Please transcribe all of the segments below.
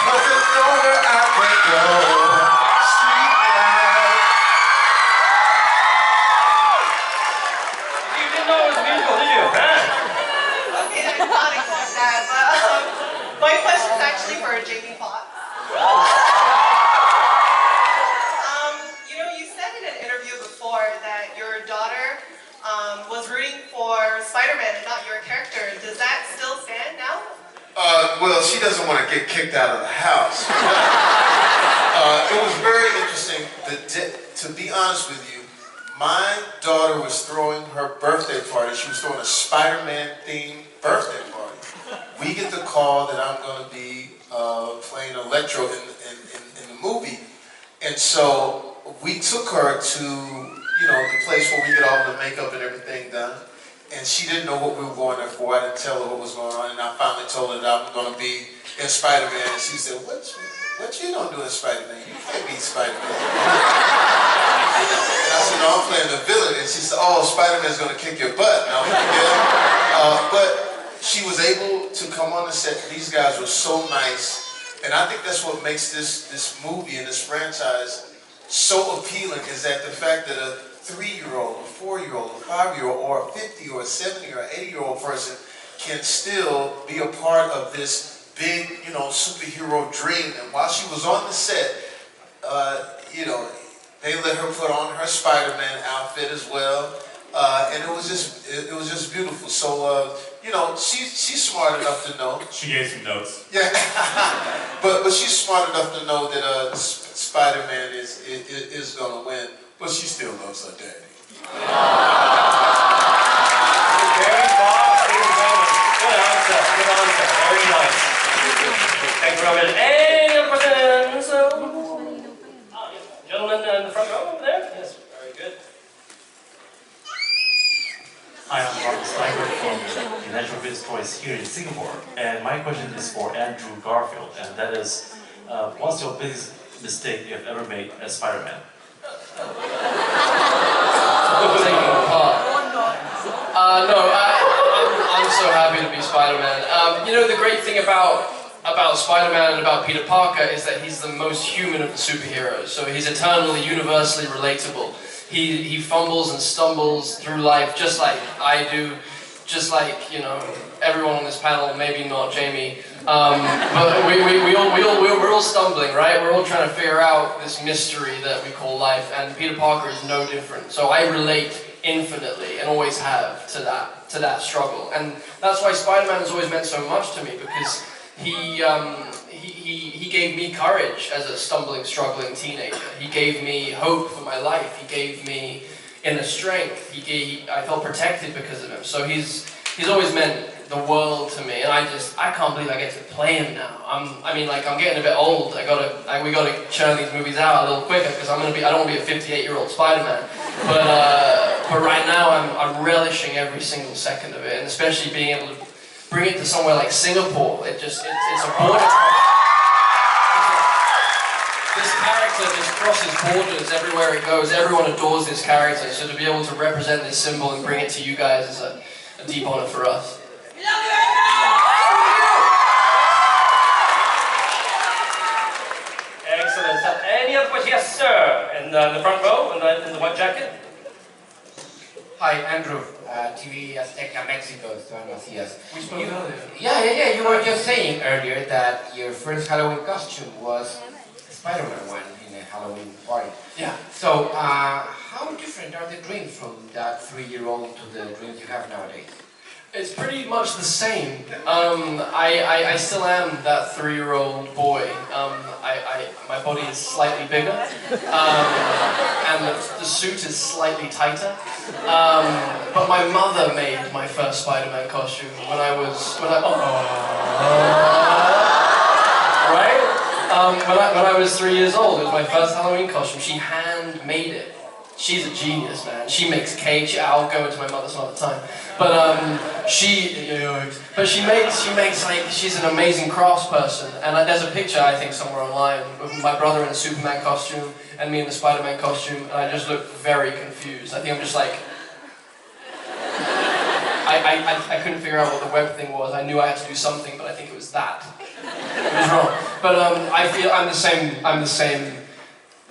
'cause there's nowhere I can go. Street life. You didn't know it was a musical, did you? Huh? Okay, I did not expect that, but my question's actually for Jamie Potts. You know, you said in an interview before that your daughter was rooting for Spider-Man and not your character. Does that still stand now? Well, she doesn't want to get kicked out of the house. It was very interesting. To be honest with you, my daughter was throwing her birthday party. She was throwing a Spider-Man themed birthday party. We get the call that I'm going to be playing Electro in the movie. And so we took her to, you know, the place where we get all the makeup and everything done. And she didn't know what we were going there for. I didn't tell her what was going on. And I finally told her that I was going to be in Spider-Man. And she said, what you don't do in Spider-Man? You can't be Spider-Man. And I said, no, I'm playing the villain. And she said, oh, Spider-Man's going to kick your butt. And I was like, yeah. But she was able to come on the set. These guys were so nice. And I think that's what makes this movie and this franchise so appealing, is that the fact that a 3-year-old, a 4-year-old, a 5-year-old, or a 50 or a 70 or an 80-year-old person can still be a part of this big, you know, superhero dream. And while she was on the set, you know, they let her put on her Spider-Man outfit as well, and it was just beautiful. So you know, she's smart enough to know. She gave some notes. Yeah, but she's smart enough to know that Spider-Man is gonna win. But she still loves her daddy. Very soft, good answer, very nice. Thank you very much. Any other questions? Gentleman in the front row over there? Yes, very good. Hi, I'm Mark Steinberg from Natural Biz Toys here in Singapore. And my question is for Andrew Garfield, and that is, what's your biggest mistake you've ever made as Spider-Man? Taking part. No, I'm so happy to be Spider-Man. You know, the great thing about Spider-Man and about Peter Parker is that he's the most human of the superheroes. So he's eternally, universally relatable. He fumbles and stumbles through life just like I do, just like, you know, everyone on this panel, maybe not Jamie. But we're all stumbling, right? We're all trying to figure out this mystery that we call life, and Peter Parker is no different. So I relate infinitely, and always have, to that struggle. And that's why Spider-Man has always meant so much to me, because he gave me courage as a stumbling, struggling teenager. He gave me hope for my life. He gave me inner strength. I felt protected because of him. So he's always meant the world to me, and I can't believe I get to play him now. I mean, like, I'm getting a bit old. We gotta churn these movies out a little quicker, because I don't want to be a 58-year-old Spider-Man. But right now, I'm relishing every single second of it, and especially being able to bring it to somewhere like Singapore. It's a border. This character just crosses borders everywhere it goes. Everyone adores this character, so to be able to represent this symbol and bring it to you guys is a deep honor for us. Excellent. Any other questions? Yes, sir. In the front row, in the white jacket. Hi, Andrew. TV Azteca Mexico. We spoke earlier. Yeah. You were just saying earlier that your first Halloween costume was a Spider-Man one in a Halloween party. Yeah. So, how different are the dreams from that 3-year-old to the dreams you have nowadays? It's pretty much the same. I still am that 3-year-old boy. My body is slightly bigger, and the suit is slightly tighter. But my mother made my first Spider-Man costume when I was 3 years old. It was my first Halloween costume. She handmade it. She's a genius, man. She makes cake. I'll go into my mother some other time. But she makes, like, she's an amazing craftsperson. And there's a picture, I think, somewhere online of my brother in a Superman costume and me in the Spider-Man costume, and I just look very confused. I think I'm just like, I couldn't figure out what the web thing was. I knew I had to do something, but I think it was that. It was wrong. But I feel I'm the same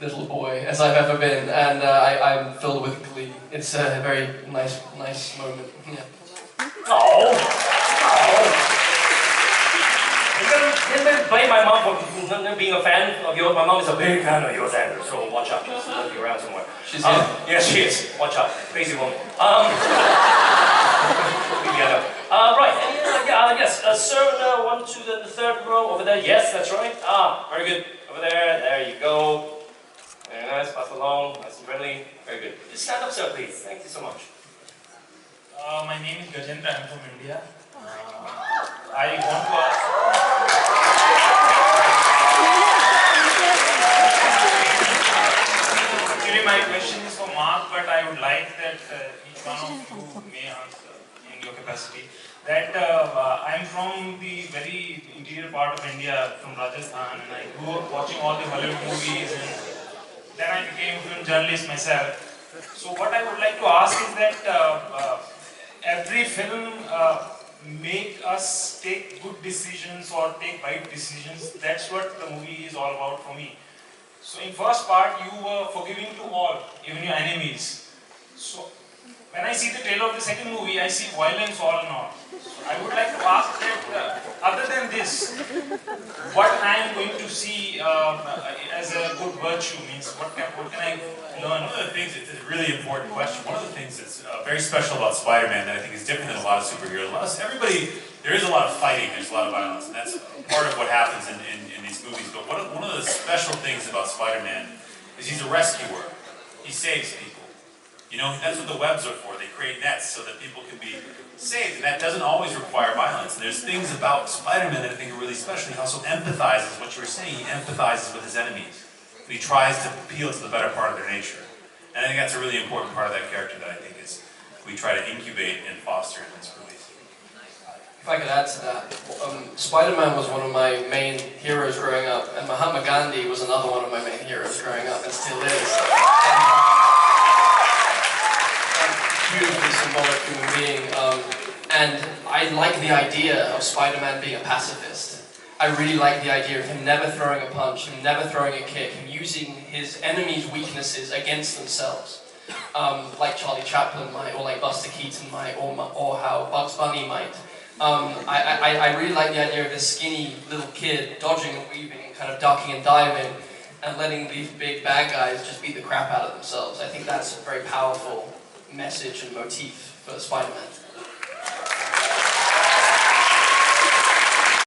little boy as I've ever been, and I'm filled with glee. It's a very nice moment. Yeah. Oh. You can blame my mom for not being a fan of yours. My mom is a big fan of yours, Andrew, so watch out. She's lurking around somewhere. She's here? Yes, she is. Watch out. Crazy woman. Right. Yes. Sir, one to the third row over there. Yes, that's right. Very good. Over there. There you go. Very nice. Pass along. Nice and friendly. Very good. Just stand up, sir, please. Thank you so much. My name is Gajendra. I'm from India. I want to ask. Actually, my question is for Mark, but I would like that each one of you may answer in your capacity. That I'm from the very interior part of India, from Rajasthan, and I grew up watching all the Hollywood movies, and then I became a film journalist myself. So what I would like to ask is that every film make us take good decisions or take right decisions. That's what the movie is all about for me. So in first part, you were forgiving to all, even your enemies. So when I see the trailer of the second movie, I see violence all in all. So I would like to ask that, other than this, what I am going to see as a good virtue means, what can I learn? One of the things, it's a really important question. One of the things that's very special about Spider-Man that I think is different than a lot of superheroes. There is a lot of fighting, there's a lot of violence, and that's part of what happens in these movies. But one of the special things about Spider-Man is he's a rescuer. He saves people. You know, that's what the webs are for. They create nets so that people can be saved, and that doesn't always require violence. And there's things about Spider-Man that I think are really special. He also empathizes, what you were saying, he empathizes with his enemies. And he tries to appeal to the better part of their nature. And I think that's a really important part of that character that I think is we try to incubate and foster in this movies. If I could add to that, Spider-Man was one of my main heroes growing up, and Mahatma Gandhi was another one of my main heroes growing up, and still is. Hugely symbolic human being, and I like the idea of Spider-Man being a pacifist. I really like the idea of him never throwing a punch, him never throwing a kick, him using his enemies' weaknesses against themselves, like Charlie Chaplin might, or like Buster Keaton might, or how Bugs Bunny might. I really like the idea of this skinny little kid dodging and weaving and kind of ducking and diving and letting these big bad guys just beat the crap out of themselves. I think that's a very powerful message and motif for Spider-Man.